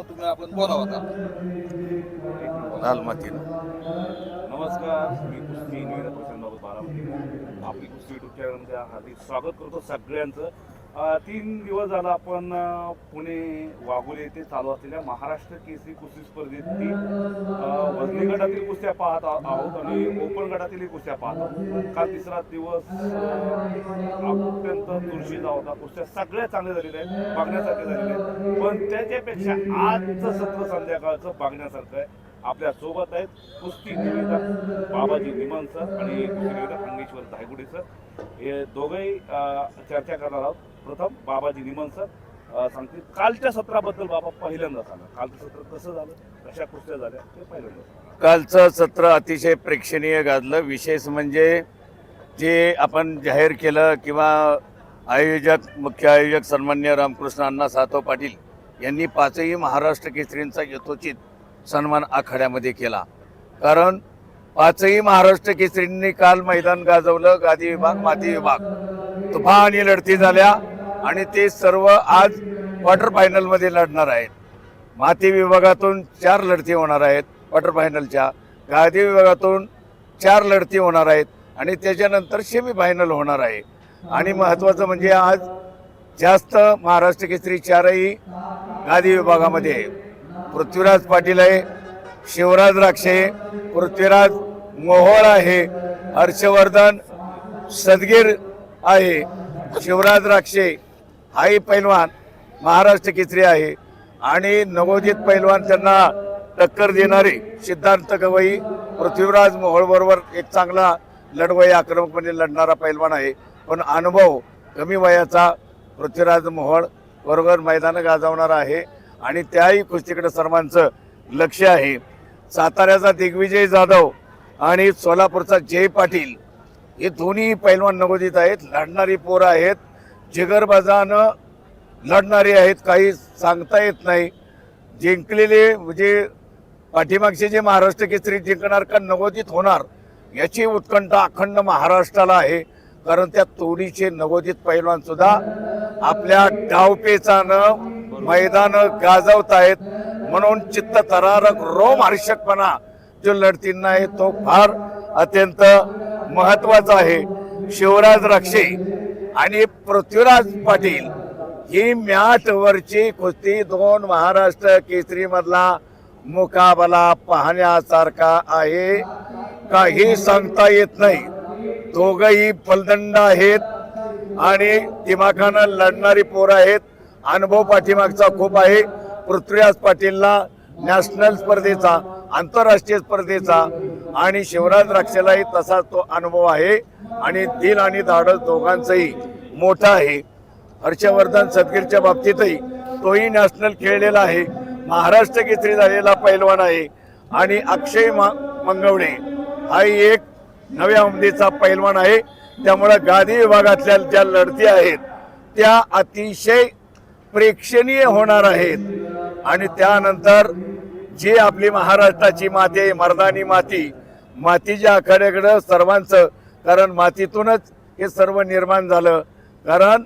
तुम्ही आपण बोला होता लाल मातीनं. नमस्कार, मी कुस्ती निवेदक प्रशांत बारामती. आपली कुस्ती युट्यूब चॅनलमध्ये हार्दिक स्वागत करतो सगळ्यांचं. 3 दिवस झाला आपण पुणे वाघोली येथे चालू असलेल्या महाराष्ट्र केसरी कुस्ती स्पर्धेतील वजनी गटातील कुस्त्या पाहत आहोत आणि ओपन गटातील कुस्त्या पाहत आहोत. काल तिसरा दिवस अत्यंत चुरशीचा होता. कुस्त्या सगळ्या चांगल्या झालेल्या आहेत, बघण्यासारख्या झालेल्या आहेत, पण त्याच्यापेक्षा आजचं सत्र संध्याकाळचं बघण्यासारखं आहे. आपल्या सोबत आहेत कुस्ती निवेदक बाबाजी निमन सर आणि कुस्ती निवेदक अंगेश्वर धायगुडे सर. हे दोघंही चर्चा करणार आहोत. प्रथम बाबाजी निमन सर सांगतील कालच्या सत्राबद्दल. बाबा, पहिल्यांदा सांगा, कालचं सत्र कसं झालं, कशा कुस्त्या झाल्या ते पहिल्यांदा सांगा. कालचं सत्र अतिशय प्रेक्षणीय गाजलं. विशेष म्हणजे जे आपण जाहीर केलं किंवा मुख्य आयोजक सन्मान्य रामकृष्ण अण्णा सातव पाटील यांनी 5ही महाराष्ट्र केसरींचा यथोचित सन्मान आखाड्यामध्ये केला. कारण 5ही महाराष्ट्र केसरींनी काल मैदान गाजवलं. गादी विभाग, माती विभाग तुफानी लढती झाल्या आणि ते सर्व आज क्वार्टर फायनलमध्ये लढणार आहेत. माती विभागातून 4 लढती होणार आहेत क्वार्टर फायनलच्या, गादी विभागातून 4 लढती होणार आहेत आणि त्याच्यानंतर सेमी फायनल होणार आहे. आणि महत्त्वाचं म्हणजे आज जास्त महाराष्ट्र केसरी 4ही गादी विभागामध्ये आहे. पृथ्वीराज पाटील आहे, शिवराज राक्षे, पृथ्वीराज मोहोळ आहे, हर्षवर्धन सदगीर आहे, शिवराज राक्षे हाही पैलवान महाराष्ट्र केसरी आहे आणि नवोदित पैलवान त्यांना टक्कर देणारे सिद्धांत गवई पृथ्वीराज मोहोळ बरोबर एक चांगला लढवई आक्रमकपणे लढणारा पैलवान आहे. पण अनुभव कमी वयाचा पृथ्वीराज मोहोळ बरोबर मैदान गाजवणारा आहे आणि त्याही कुस्तीकडे सर्वांचं लक्ष आहे. साताऱ्याचा दिग्विजय जाधव आणि सोलापूरचा जय पाटील हे दोन्ही पैलवान नवोदित आहेत, लढणारी पोरं आहेत, जिगरबाजानं लढणारी आहेत. काही सांगता येत नाही. जिंकलेले म्हणजे पाठीमागचे जे महाराष्ट्र केसरी जिंकणार का नवोदित होणार याची उत्कंठा अखंड महाराष्ट्राला आहे. कारण त्या तोडीचे नवोदित पैलवान सुद्धा आपल्या डावपेचानं मैदान गाजवत आहेत. म्हणून चित्त थरारक रोमहर्षकपणा जो लढतींना आहे तो फार अत्यंत महत्वाचा आहे. शिवराज राक्षे आणि पृथ्वीराज पाटील ही मॅटवरची कुस्ती 2 महाराष्ट्र केसरी मधला मुकाबला पाहण्यासारखा आहे. काही सांगता येत नाही. दोघही फलदंड आहेत आणि दिमाखानं लढणारी पोरं आहेत. अनुभव पाठीमागचा खूप आहे. पृथ्वीराज पाटीलला नॅशनल स्पर्धेचा, आंतरराष्ट्रीय स्पर्धेचा आणि शिवराज राक्षेलाही तसाच तो अनुभव आहे आणि दिल आणि धाडस दोघांचंही मोठा आहे. हर्षवर्धन सदगीरच्या बाबतीतही तोही नॅशनल खेळलेला आहे, महाराष्ट्र केसरी झालेला पैलवान आहे आणि अक्षय मंगवणे हाही एक नव्या उमेदीचा पैलवान आहे. त्यामुळं गादी विभागातल्या ज्या लढती आहेत त्या अतिशय प्रेक्षणीय होणार आहेत. आणि त्यानंतर जी आपली महाराष्ट्राची माती आहे, मर्दानी माती, मातीच्या आखाड्याकडं सर्वांचं, कारण मातीतूनच हे सर्व निर्माण झालं. कारण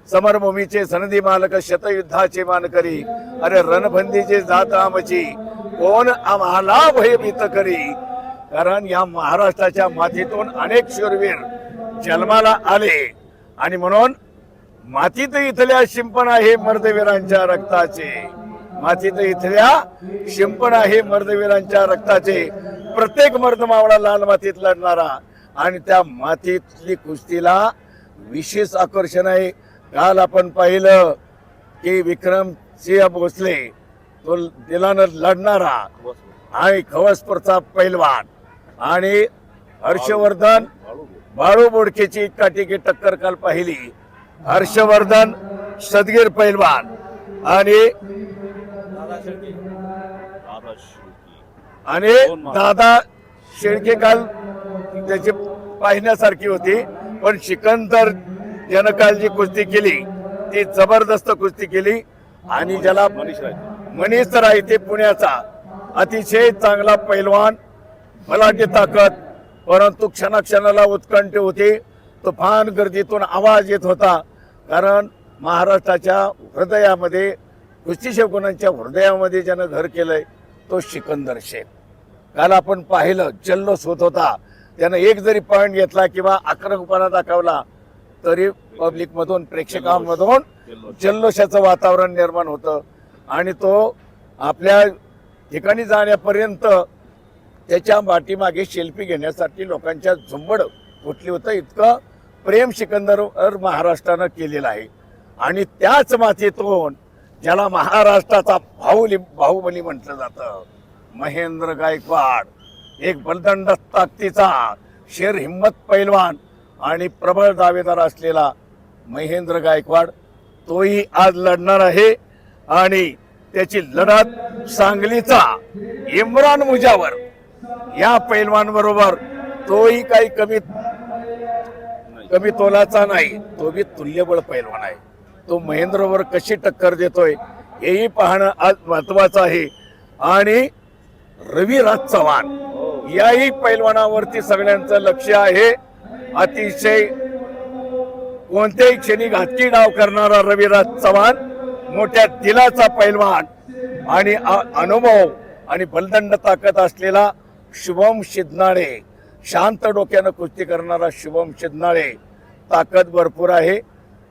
समरभूमीचे सनदी मालक, शतयुद्धाचे मानकरी, अरे रणभंदीचे जात आमची, कोण आम्हाला भयभीत करी. कारण या महाराष्ट्राच्या मातीतून अनेक शूरवीर जन्माला आले आणि म्हणून मातीत इथल्या शिंपण आहे मर्दवीरांच्या रक्ताचे, मातीत इथल्या शिंपण आहे मर्दवीरांच्या रक्ताचे. प्रत्येक मर्द मावळा लाल मातीत लढणारा आणि त्या मातीतली कुस्तीला विशेष आकर्षण आहे. काल आपण पाहिलं की विक्रमसिंह भोसले तो दिलानं लढणारा आणि खवसपूरचा पैलवान आणि हर्षवर्धन बाळू बोडकेची काटेकी टक्कर काल पाहिली. हर्षवर्धन सदगीर पैलवान आणि दादा शेळके काल त्याची पाहण्यासारखी होती. पण सिकंदर ज्यानं काल जी कुस्ती केली ती जबरदस्त कुस्ती केली. आणि ज्याला मनीष राय ते पुण्याचा अतिशय चांगला पैलवान, बलाढ्य ताकद, परंतु क्षणाक्षणाला उत्कंठ होती. तुफान गर्दीतून आवाज येत होता. कारण महाराष्ट्राच्या हृदयामध्ये कुस्ती शौकीनांच्या हृदयामध्ये ज्यानं घर केलंय तो सिकंदर शेख. काल आपण पाहिलं जल्लोष होत होता, त्यानं एक जरी पॉईंट घेतला किंवा आक्रमकपणा दाखवला तरी पब्लिकमधून प्रेक्षकांमधून जल्लोषाचं वातावरण निर्माण होतं आणि तो आपल्या ठिकाणी जाण्यापर्यंत त्याच्या पाठीमागे सेल्फी घेण्यासाठी लोकांच्या झुंबड उठली होतं. इतकं प्रेम सिकंदरवर महाराष्ट्रानं केलेलं आहे. आणि त्याच मातीतून ज्याला महाराष्ट्राचा बाहुबली म्हटलं जातं, महेंद्र गायकवाड, एक बलदंड ताकदीचा शेर हिम्मत पैलवान आणि प्रबळ दावेदार असलेला महेंद्र गायकवाड, तोही आज लढणार आहे. आणि त्याची लढत सांगलीचा इम्रान मुजावर या पैलवान बरोबर, तोही काही कमी तोलाचा नाही, तो बी तुल्यबळ पैलवान आहे. तो महेंद्रवर कशी टक्कर देतोय हेही पाहणं आज महत्वाचं आहे. आणि रविराज चव्हाण याही पैलवानावरती सगळ्यांचं लक्ष आहे. अतिशय कोणत्याही क्षणी घातकी डाव करणारा रविराज चव्हाण, मोठ्या दिलाचा पैलवान आणि अनुभव आणि बलदंड ताकद असलेला शुभम शिदनाळे, शांत डोक्यानं कुस्ती करणारा शुभम शिदनाळे, ताकद भरपूर आहे.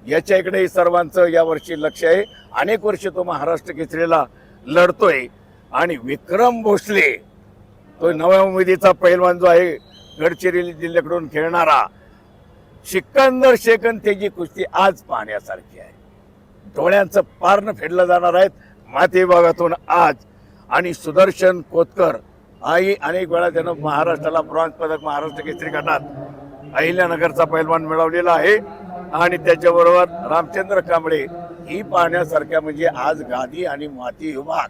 याच्याकडेही सर्वांचं यावर्षी लक्ष आहे. अनेक वर्ष तो महाराष्ट्र केसरीला लढतोय. आणि विक्रम भोसले, तो नव्या उमेदीचा पैलवान जो आहे, गडचिरोली जिल्ह्याकडून खेळणारा, सिकंदर शेखन त्याची कुस्ती आज पाहण्यासारखी आहे. डोळ्यांचं पारणं फेडलं जाणार आहेत माती विभागातून आज. आणि सुदर्शन कोतकर आई अनेक वेळा त्यानं महाराष्ट्राला ब्रॉन्झ पदक महाराष्ट्र केसरी गटात अहिल्यानगरचा पैलवान मिळवलेला आहे. आणि त्याच्याबरोबर रामचंद्र कांबळे ही पाहण्यासारख्या म्हणजे आज गादी आणि माती विभाग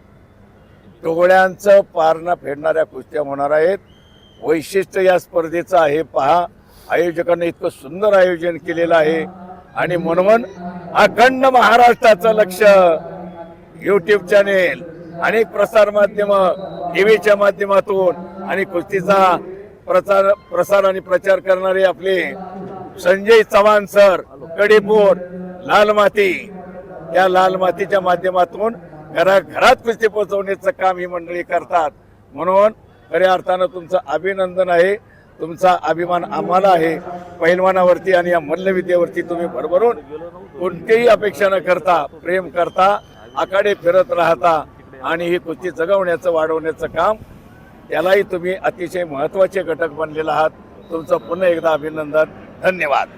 डोळ्यांचं पारणं फेडणाऱ्या कुस्त्या होणार आहेत. वैशिष्ट्य या स्पर्धेचं आहे पहा, आयोजकांनी इतकं सुंदर आयोजन केलेलं आहे. आणि म्हणून अखंड महाराष्ट्राचं लक्ष, यूट्यूब चॅनेल, अनेक प्रसार माध्यम, टीव्हीच्या माध्यमातून आणि कुस्तीचा प्रसार आणि प्रचार करणारे आपले संजय चव्हाण सर, कडेपूर, लाल माती, या लाल मातीच्या माध्यमातून घराघरात कुस्ती पोहोचवण्याचं काम ही मंडळी करतात. म्हणून खऱ्या अर्थानं तुमचं अभिनंदन आहे. तुमचा अभिमान आम्हाला आहे. पैलवानावरती आणि या मल्लविद्येवरती तुम्ही भरभरून कोणतीही अपेक्षा न करता प्रेम करता, आखाडे फिरत राहता आणि ही कुस्ती जगवण्याचं वाढवण्याचं काम, त्यालाही तुम्ही अतिशय महत्त्वाचे घटक बनलेला आहात. तुमचं पुन्हा एकदा अभिनंदन. धन्यवाद.